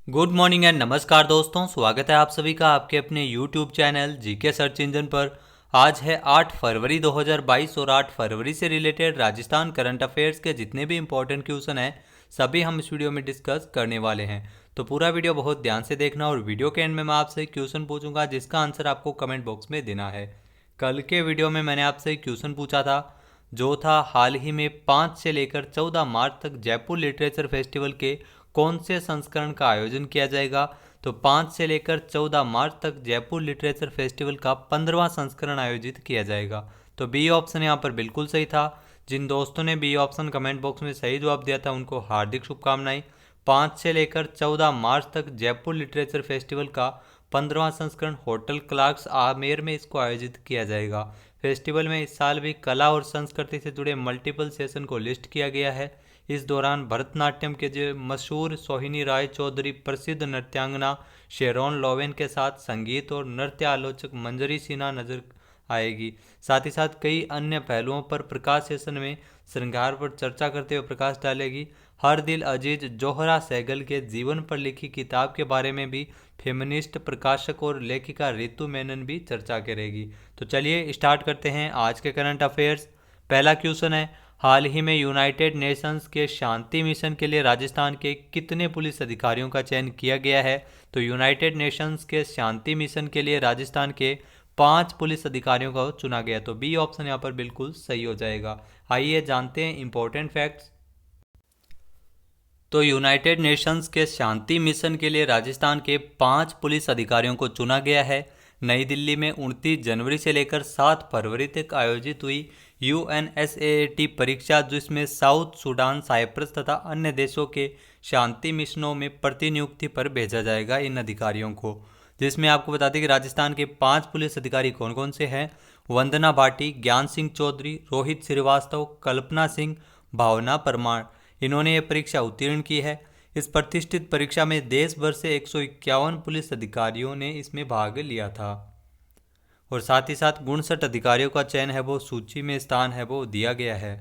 Good morning and नमस्कार दोस्तों, स्वागत है आप सभी का आपके अपने YouTube channel GK search engine पर। आज है 8 फरवरी 2022 और 8 फरवरी से रिलेटेड राजस्थान करंट अफेयर्स के जितने भी इंपॉर्टेंट क्वेश्चन हैं सभी हम इस वीडियो में डिस्कस करने वाले हैं। तो पूरा वीडियो बहुत ध्यान से देखना और वीडियो के एंड में मैं आपसे क्वेश्चन पूछूंगा जिसका आंसर आपको कमेंट बॉक्स में देना है। कल के वीडियो में मैंने आपसे क्वेश्चन पूछा था जो था हाल ही में 5 से लेकर 14 मार्च तक जयपुर लिटरेचर फेस्टिवल के कौन से संस्करण का आयोजन किया जाएगा। तो 5 से लेकर 14 मार्च तक जयपुर लिटरेचर फेस्टिवल का 15वां संस्करण आयोजित किया जाएगा। तो बी ऑप्शन यहाँ पर बिल्कुल सही था। जिन दोस्तों ने बी ऑप्शन कमेंट बॉक्स में सही जवाब दिया था उनको हार्दिक शुभकामनाएं। 5 से लेकर 14 मार्च तक जयपुर लिटरेचर फेस्टिवल का 15वां संस्करण होटल क्लार्क्स आमेर में इसको आयोजित किया जाएगा। फेस्टिवल में इस साल भी कला और संस्कृति से जुड़े मल्टीपल सेशन को लिस्ट किया गया है। इस दौरान भरतनाट्यम के जो मशहूर सोहिनी राय चौधरी, प्रसिद्ध नृत्यांगना शेरोन लोवेन के साथ संगीत और नृत्य आलोचक मंजरी सिन्हा नजर आएगी। साथ ही साथ कई अन्य पहलुओं पर प्रकाश सेशन में श्रृंगार पर चर्चा करते हुए प्रकाश डालेगी। हर दिल अजीज जोहरा सहगल के जीवन पर लिखी किताब के बारे में भी फेमिनिस्ट प्रकाशक और लेखिका रितु मेनन भी चर्चा करेगी। तो चलिए स्टार्ट करते हैं आज के करंट अफेयर्स। पहला क्वेश्चन है, हाल ही में यूनाइटेड नेशंस के शांति मिशन के लिए राजस्थान के कितने पुलिस अधिकारियों का चयन किया गया है। तो यूनाइटेड नेशंस के शांति मिशन के लिए राजस्थान के 5 पुलिस अधिकारियों को चुना गया। तो बी ऑप्शन यहाँ पर बिल्कुल सही हो जाएगा। आइए जानते हैं इंपॉर्टेंट फैक्ट्स। तो यूनाइटेड नेशंस के शांति मिशन के लिए राजस्थान के 5 पुलिस अधिकारियों को चुना गया है। नई दिल्ली में 29 जनवरी से लेकर 7 फरवरी तक आयोजित हुई UNSAAT परीक्षा, जिसमें साउथ सूडान, साइप्रस तथा अन्य देशों के शांति मिशनों में प्रतिनियुक्ति पर भेजा जाएगा इन अधिकारियों को। जिसमें आपको बता दें कि राजस्थान के 5 पुलिस अधिकारी कौन कौन से हैं। वंदना भाटी, ज्ञान सिंह चौधरी, रोहित श्रीवास्तव, कल्पना सिंह, भावना परमार, इन्होंने ये परीक्षा उत्तीर्ण की है। इस प्रतिष्ठित परीक्षा में देश भर से 151 पुलिस अधिकारियों ने इसमें भाग लिया था और साथ ही साथ 59 अधिकारियों का चयन है वो सूची में स्थान है वो दिया गया है।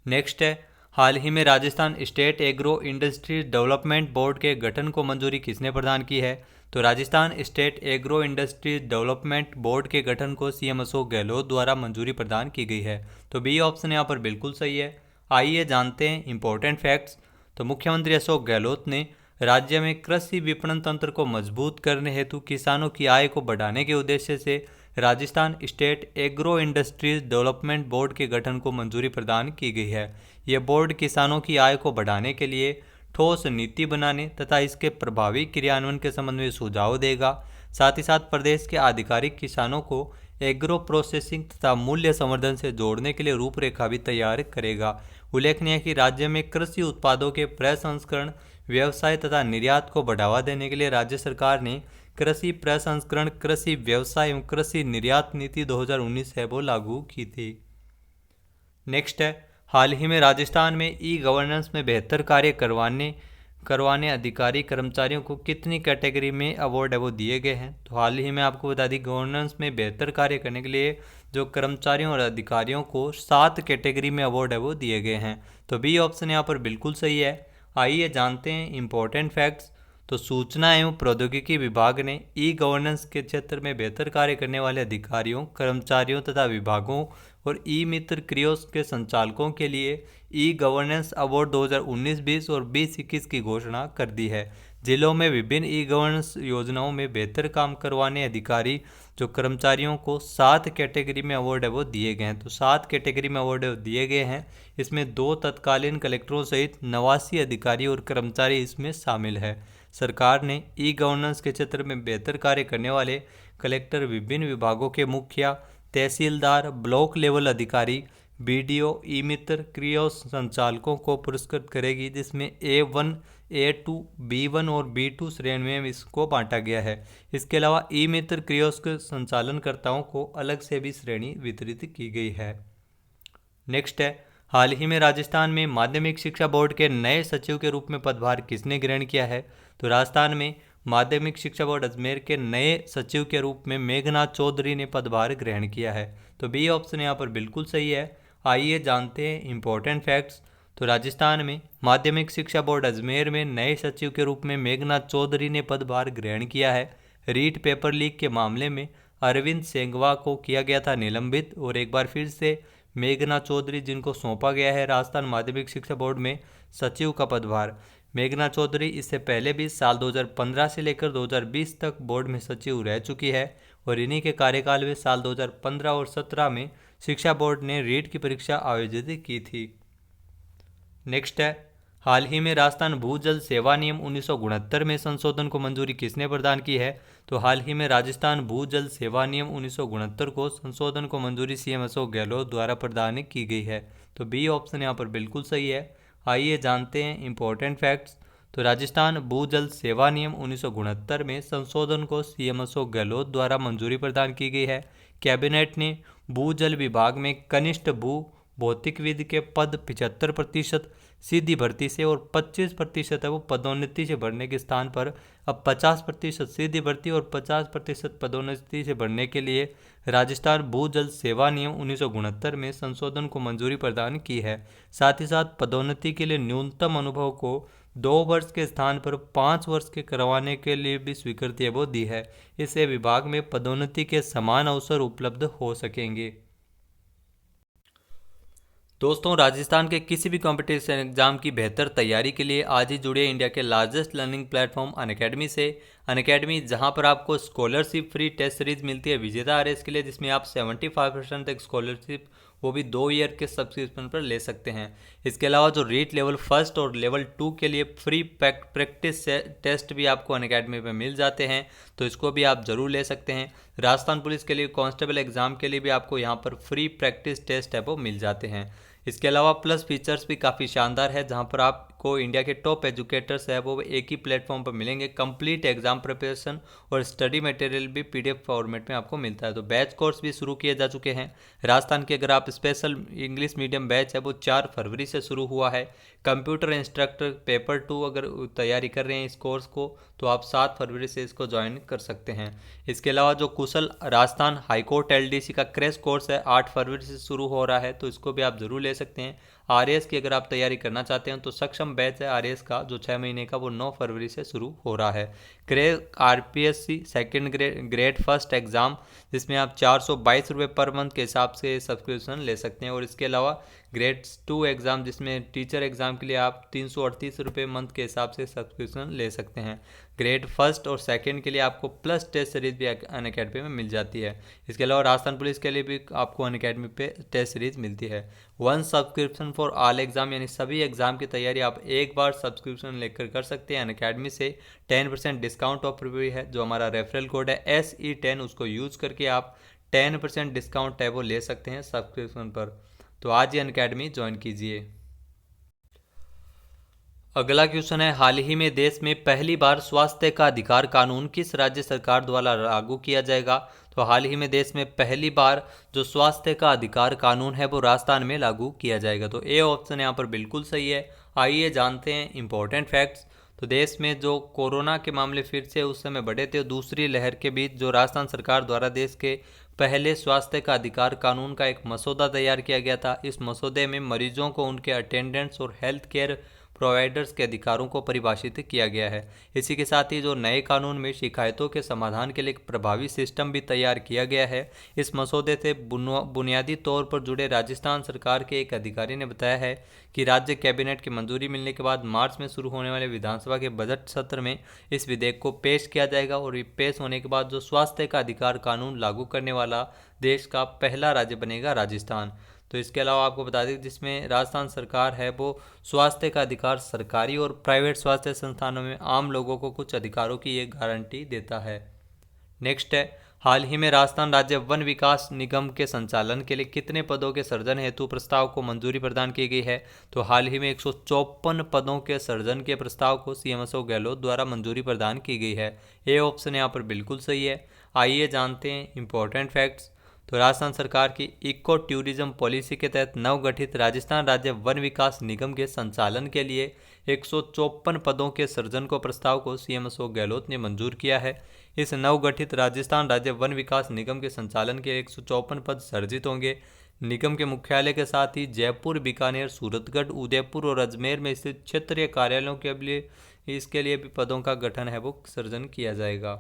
नेक्स्ट है, हाल ही में Rajasthan state agro industries development board के गठन को मंजूरी किसने प्रदान की है। तो Rajasthan state agro industries development board के गठन को CM अशोक गहलोत द्वारा मंजूरी प्रदान की गई है। तो बी ऑप्शन यहाँ पर बिल्कुल सही है। आइए जानते हैं इंपॉर्टेंट फैक्ट्स। तो मुख्यमंत्री अशोक गहलोत ने राज्य में कृषि विपणन तंत्र को मजबूत करने हेतु किसानों की आय को बढ़ाने के उद्देश्य से Rajasthan state agro industries development board के गठन को मंजूरी प्रदान की गई है। यह बोर्ड किसानों की आय को बढ़ाने के लिए ठोस नीति बनाने तथा इसके प्रभावी क्रियान्वयन के संबंध में सुझाव देगा। साथ ही साथ प्रदेश के आधिकारिक किसानों को एग्रो प्रोसेसिंग तथा मूल्य संवर्धन से जोड़ने के लिए रूपरेखा भी तैयार करेगा। उल्लेखनीय है कि राज्य में कृषि उत्पादों के प्रसंस्करण, व्यवसाय तथा निर्यात को बढ़ावा देने के लिए राज्य सरकार ने कृषि प्रसंस्करण, कृषि व्यवसाय एवं कृषि निर्यात नीति 2019 है वो लागू की थी। नेक्स्ट है, हाल ही में राजस्थान में ई गवर्नेंस में बेहतर कार्य करवाने अधिकारी कर्मचारियों को कितनी कैटेगरी में अवार्ड है वो दिए गए हैं। तो हाल ही में आपको बता दी, गवर्नेंस में बेहतर कार्य करने के लिए जो कर्मचारियों और अधिकारियों को 7 कैटेगरी में अवार्ड है वो दिए गए हैं। तो बी ऑप्शन यहाँ पर बिल्कुल सही है। आइए जानते हैं इंपॉर्टेंट फैक्ट्स। तो सूचना एवं प्रौद्योगिकी विभाग ने ई गवर्नेंस के क्षेत्र में बेहतर कार्य करने वाले अधिकारियों, कर्मचारियों तथा विभागों और ई मित्र कियोस्क के संचालकों के लिए ई गवर्नेंस अवार्ड 2019-20 और 20-21 की घोषणा कर दी है। जिलों में विभिन्न ई गवर्नेंस योजनाओं में बेहतर काम करवाने अधिकारी जो कर्मचारियों को 7 कैटेगरी में अवार्ड है वो दिए गए हैं। तो 7 कैटेगरी में अवार्ड दिए गए हैं। इसमें 2 तत्कालीन कलेक्टरों सहित 89 अधिकारी और कर्मचारी इसमें शामिल है। सरकार ने ई गवर्नेंस के क्षेत्र में बेहतर कार्य करने वाले कलेक्टर, विभिन्न विभागों के मुखिया, तहसीलदार, ब्लॉक लेवल अधिकारी, BDO, ई मित्र कियोस्क संचालकों को पुरस्कृत करेगी, जिसमें A1, A2, B1 और B2 श्रेणी में इसको बांटा गया है। इसके अलावा ई मित्र कियोस्क संचालनकर्ताओं को अलग से भी श्रेणी वितरित की गई है। नेक्स्ट है, हाल ही में राजस्थान में माध्यमिक शिक्षा बोर्ड के नए सचिव के रूप में पदभार किसने ग्रहण किया है। तो राजस्थान में माध्यमिक शिक्षा बोर्ड अजमेर के नए सचिव के रूप में मेघनाथ चौधरी ने पदभार ग्रहण किया है। तो बी ऑप्शन यहाँ पर बिल्कुल सही है। आइए जानते हैं इंपॉर्टेंट फैक्ट्स। तो राजस्थान में माध्यमिक शिक्षा बोर्ड अजमेर में नए सचिव के रूप में मेघनाथ चौधरी ने पदभार ग्रहण किया है। रीट पेपर लीक के मामले में अरविंद सेंगवा को किया गया था निलंबित, और एक बार फिर से मेघनाथ चौधरी जिनको सौंपा गया है राजस्थान माध्यमिक शिक्षा बोर्ड में सचिव का पदभार। मेघनाथ चौधरी इससे पहले भी साल 2015 से लेकर 2020 तक बोर्ड में सचिव रह चुकी है, और इन्हीं के कार्यकाल में साल 2015 और 17 में शिक्षा बोर्ड ने रीट की परीक्षा आयोजित की थी। नेक्स्ट है, हाल ही में राजस्थान भूजल सेवा नियम 1969 में संशोधन को मंजूरी किसने प्रदान की है? तो हाल ही में राजस्थान भूजल सेवा नियम 1969 को संशोधन को मंजूरी सीएम अशोक गहलोत द्वारा प्रदान की गई है। तो बी ऑप्शन यहाँ पर बिल्कुल सही है। आइए जानते हैं इंपॉर्टेंट फैक्ट्स। तो राजस्थान भूजल सेवा नियम 1969 में संशोधन को सीएम अशोक गहलोत द्वारा मंजूरी प्रदान की गई है। कैबिनेट ने भूजल विभाग में कनिष्ठ भू भौतिकविद के पद 75% सीधी भर्ती से और 25% है वो पदोन्नति से भरने के स्थान पर अब 50% सीधी भर्ती और 50% पदोन्नति से भरने के लिए राजस्थान भूजल सेवा नियम 1969 में संशोधन को मंजूरी प्रदान की है। साथ ही साथ पदोन्नति के लिए न्यूनतम अनुभव को 2 वर्ष के स्थान पर 5 वर्ष के करवाने के लिए भी स्वीकृति वो दी है। इससे विभाग में पदोन्नति के समान अवसर उपलब्ध हो सकेंगे। दोस्तों, राजस्थान के किसी भी कंपटीशन एग्जाम की बेहतर तैयारी के लिए आज ही जुड़िए इंडिया के लार्जेस्ट लर्निंग प्लेटफॉर्म अनअकैडमी से। अनअकैडमी जहां पर आपको स्कॉलरशिप फ्री टेस्ट सीरीज मिलती है विजेता आरएस के लिए, जिसमें आप 75% तक स्कॉलरशिप वो भी 2 ईयर के सब्सक्रिप्शन पर ले सकते हैं। इसके अलावा जो रीट लेवल 1 और लेवल 2 के लिए फ्री प्रैक्टिस टेस्ट भी आपको अनअकैडमी में मिल जाते हैं, तो इसको भी आप ज़रूर ले सकते हैं। राजस्थान पुलिस के लिए कांस्टेबल एग्जाम के लिए भी आपको यहाँ पर फ्री प्रैक्टिस टेस्ट है वो मिल जाते हैं। इसके अलावा प्लस फीचर्स भी काफ़ी शानदार है, जहां पर आपको इंडिया के टॉप एजुकेटर्स है वो एक ही प्लेटफॉर्म पर मिलेंगे। कंप्लीट एग्जाम प्रिपरेशन और स्टडी मटेरियल भी पीडीएफ फॉर्मेट में आपको मिलता है। तो बैच कोर्स भी शुरू किए जा चुके हैं। राजस्थान के अगर आप स्पेशल इंग्लिश मीडियम बैच है वो 4 फरवरी से शुरू हुआ है। कंप्यूटर इंस्ट्रक्टर पेपर 2 अगर तैयारी कर रहे हैं इस कोर्स को, तो आप 7 फरवरी से इसको ज्वाइन कर सकते हैं। इसके अलावा जो कुशल राजस्थान हाईकोर्ट एलडीसी का क्रैश कोर्स है 8 फरवरी से शुरू हो रहा है, तो इसको भी आप जरूर ले सकते हैं। आरएएस की अगर आप तैयारी करना चाहते हैं तो सक्षम बैच है आरएएस का जो 6 महीने का, वो 9 फरवरी से शुरू हो रहा है। Crack RPSC second grade first exam, जिसमें आप 422 रुपये पर मंथ के हिसाब से सब्सक्रिप्शन ले सकते हैं। और इसके अलावा ग्रेड 2 एग्ज़ाम, जिसमें टीचर एग्ज़ाम के लिए आप 338 रुपये मंथ के हिसाब से सब्सक्रिप्शन ले सकते हैं। ग्रेड फर्स्ट और सेकंड के लिए आपको प्लस टेस्ट सीरीज भी अनअकैडमी में मिल जाती है। इसके अलावा राजस्थान पुलिस के लिए भी आपको अनअकैडमी पे टेस्ट सीरीज मिलती है। 1 सब्सक्रिप्शन फॉर ऑल एग्जाम, यानी सभी एग्जाम की तैयारी आप एक बार सब्सक्रिप्शन लेकर कर सकते हैं अनअकैडमी से। 10% डिस्काउंट ऑफर भी है, जो हमारा रेफरल कोड है SE10, उसको यूज़ करके आप 10% डिस्काउंट है वो ले सकते हैं सब्सक्रिप्शन पर। तो आज ही अनअकैडमी ज्वाइन कीजिए। अगला क्वेश्चन है, हाल ही में देश में पहली बार स्वास्थ्य का अधिकार कानून किस राज्य सरकार द्वारा लागू किया जाएगा? तो हाल ही में देश में पहली बार जो स्वास्थ्य का अधिकार कानून है वो राजस्थान में लागू किया जाएगा। तो ए ऑप्शन यहाँ पर बिल्कुल सही है। आइए जानते हैं इंपॉर्टेंट फैक्ट्स। तो देश में जो कोरोना के मामले फिर से उस समय बढ़े थे, दूसरी लहर के बीच जो राजस्थान सरकार द्वारा देश के पहले स्वास्थ्य का अधिकार कानून का एक मसौदा तैयार किया गया था। इस मसौदे में मरीजों को उनके अटेंडेंट्स और हेल्थ केयर प्रोवाइडर्स के अधिकारों को परिभाषित किया गया है। इसी के साथ ही जो नए कानून में शिकायतों के समाधान के लिए एक प्रभावी सिस्टम भी तैयार किया गया है। इस मसौदे से बुनियादी तौर पर जुड़े राजस्थान सरकार के एक अधिकारी ने बताया है कि राज्य कैबिनेट की मंजूरी मिलने के बाद मार्च में शुरू होने वाले विधानसभा के बजट सत्र में इस विधेयक को पेश किया जाएगा, और ये पेश होने के बाद जो स्वास्थ्य का अधिकार कानून लागू करने वाला देश का पहला राज्य बनेगा राजस्थान। तो इसके अलावा आपको बता दें, जिसमें राजस्थान सरकार है वो स्वास्थ्य का अधिकार सरकारी और प्राइवेट स्वास्थ्य संस्थानों में आम लोगों को कुछ अधिकारों की एक गारंटी देता है। नेक्स्ट है, हाल ही में राजस्थान राज्य वन विकास निगम के संचालन के लिए कितने पदों के सृजन हेतु प्रस्ताव को मंजूरी प्रदान की गई है? तो हाल ही में 154 पदों के सृजन के प्रस्ताव को सीएम अशोक गहलोत द्वारा मंजूरी प्रदान की गई है। ए ऑप्शन यहाँ पर बिल्कुल सही है। आइए जानते हैं इंपॉर्टेंट फैक्ट्स। तो राजस्थान सरकार की इको टूरिज्म पॉलिसी के तहत नवगठित राजस्थान राज्य वन विकास निगम के संचालन के लिए 154 पदों के सृजन को प्रस्ताव को सीएम अशोक गहलोत ने मंजूर किया है। इस नवगठित राजस्थान राज्य वन विकास निगम के संचालन के 154 पद सृजित होंगे, निगम के मुख्यालय के साथ ही जयपुर, बीकानेर, सूरतगढ़, उदयपुर और अजमेर में स्थित क्षेत्रीय कार्यालयों के लिए इसके लिए भी पदों का गठन है वो सृजन किया जाएगा।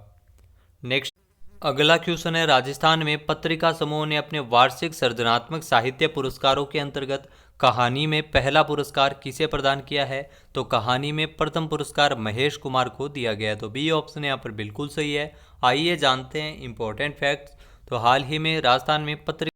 नेक्स्ट, अगला क्वेश्चन है, राजस्थान में पत्रिका समूह ने अपने वार्षिक सृजनात्मक साहित्य पुरस्कारों के अंतर्गत कहानी में पहला पुरस्कार किसे प्रदान किया है? तो कहानी में प्रथम पुरस्कार महेश कुमार को दिया गया। तो बी ऑप्शन यहाँ पर बिल्कुल सही है। आइए जानते हैं इंपॉर्टेंट फैक्ट्स। तो हाल ही में राजस्थान में पत्रिका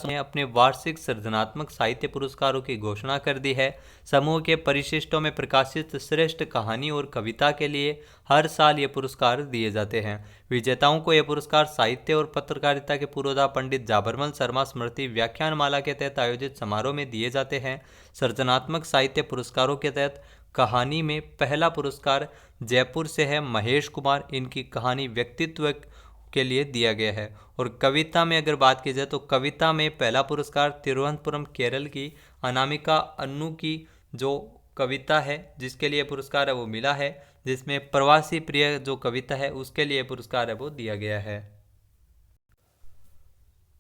ने अपने वार्षिक सृजनात्मक साहित्य पुरस्कारों की घोषणा कर दी है। समूह के परिशिष्टों में प्रकाशित श्रेष्ठ कहानी और कविता के लिए हर साल ये पुरस्कार दिए जाते हैं। विजेताओं को यह पुरस्कार साहित्य और पत्रकारिता के पुरोधा पंडित जाबरमल शर्मा स्मृति व्याख्यानमाला के तहत आयोजित समारोह में दिए जाते हैं। सृजनात्मक साहित्य पुरस्कारों के तहत कहानी में पहला पुरस्कार जयपुर से है महेश कुमार, इनकी कहानी व्यक्तित्व के लिए दिया गया है। और कविता में अगर बात की जाए तो कविता में पहला पुरस्कार तिरुवनंतपुरम केरल की अनामिका अन्नू की जो कविता है जिसके लिए पुरस्कार है वो मिला है, जिसमें प्रवासी प्रिय जो कविता है उसके लिए पुरस्कार है वो दिया गया है।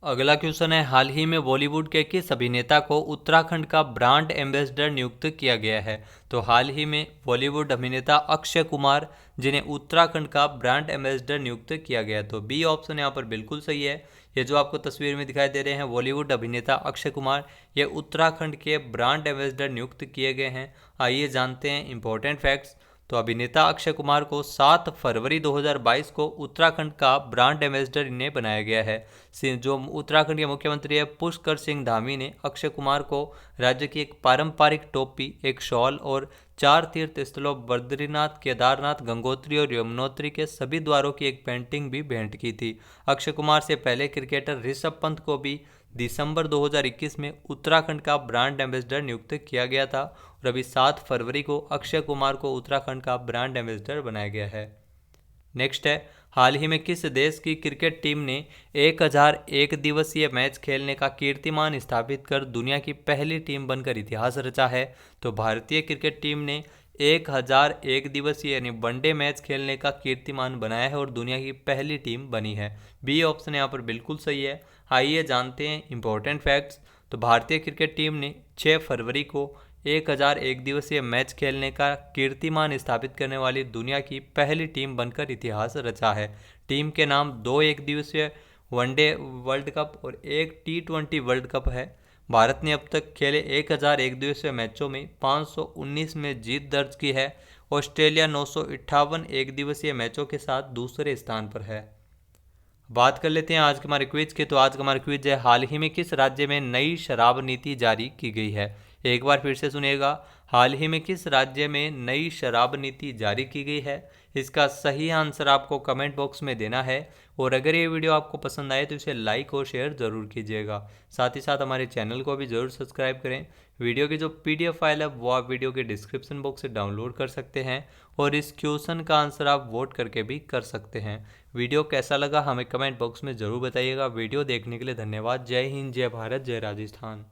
अगला क्वेश्चन है, हाल ही में बॉलीवुड के किस अभिनेता को उत्तराखंड का ब्रांड एम्बेसडर नियुक्त किया गया है? तो हाल ही में बॉलीवुड अभिनेता अक्षय कुमार जिन्हें उत्तराखंड का ब्रांड एम्बेसडर नियुक्त किया गया। तो बी ऑप्शन यहाँ पर बिल्कुल सही है। ये जो आपको तस्वीर में दिखाई दे रहे हैं बॉलीवुड अभिनेता अक्षय कुमार, ये उत्तराखंड के ब्रांड एम्बेसडर नियुक्त किए गए हैं। आइए जानते हैं इंपॉर्टेंट फैक्ट्स। तो अभिनेता अक्षय कुमार को 7 फरवरी 2022 को उत्तराखंड का ब्रांड एम्बेसडर इन्हें बनाया गया है। जो उत्तराखंड के मुख्यमंत्री है पुष्कर सिंह धामी ने अक्षय कुमार को राज्य की एक पारंपरिक टोपी, एक शॉल और 4 तीर्थ स्थलों बद्रीनाथ, केदारनाथ, गंगोत्री और यमुनोत्री के सभी द्वारों की एक पेंटिंग भी भेंट की थी। अक्षय कुमार से पहले क्रिकेटर ऋषभ पंत को भी दिसंबर 2021 में उत्तराखंड का ब्रांड एम्बेसडर नियुक्त किया गया था और अभी 7 फरवरी को अक्षय कुमार को उत्तराखंड का ब्रांड एम्बेसडर बनाया गया है। नेक्स्ट है, हाल ही में किस देश की क्रिकेट टीम ने 1001 दिवसीय मैच खेलने का कीर्तिमान स्थापित कर दुनिया की पहली टीम बनकर इतिहास रचा है? तो भारतीय क्रिकेट टीम ने 1001 दिवसीय यानी वनडे मैच खेलने का कीर्तिमान बनाया है और दुनिया की पहली टीम बनी है। बी ऑप्शन यहाँ पर बिल्कुल सही है। आइए जानते हैं इंपॉर्टेंट फैक्ट्स। तो भारतीय क्रिकेट टीम ने 6 फरवरी को 1001 दिवसीय मैच खेलने का कीर्तिमान स्थापित करने वाली दुनिया की पहली टीम बनकर इतिहास रचा है। टीम के नाम 2 एक दिवसीय वनडे वर्ल्ड कप और एक T20 वर्ल्ड कप है। भारत ने अब तक खेले 1001 दिवसीय मैचों में 519 में जीत दर्ज की है। ऑस्ट्रेलिया 958 एक दिवसीय मैचों के साथ दूसरे स्थान पर है। बात कर लेते हैं आज के हमारे क्विज के। तो आज का हमारा क्विज है, हाल ही में किस राज्य में नई शराब नीति जारी की गई है? एक बार फिर से सुनिएगा, हाल ही में किस राज्य में नई शराब नीति जारी की गई है? इसका सही आंसर आपको कमेंट बॉक्स में देना है। और अगर ये वीडियो आपको पसंद आए तो इसे लाइक और शेयर ज़रूर कीजिएगा। साथ ही साथ हमारे चैनल को भी ज़रूर सब्सक्राइब करें। वीडियो की जो PDF फाइल है वो आप वीडियो के डिस्क्रिप्शन बॉक्स से डाउनलोड कर सकते हैं और इस क्वेश्चन का आंसर आप वोट करके भी कर सकते हैं। वीडियो कैसा लगा हमें कमेंट बॉक्स में ज़रूर बताइएगा। वीडियो देखने के लिए धन्यवाद। जय हिंद, जय भारत, जय राजस्थान।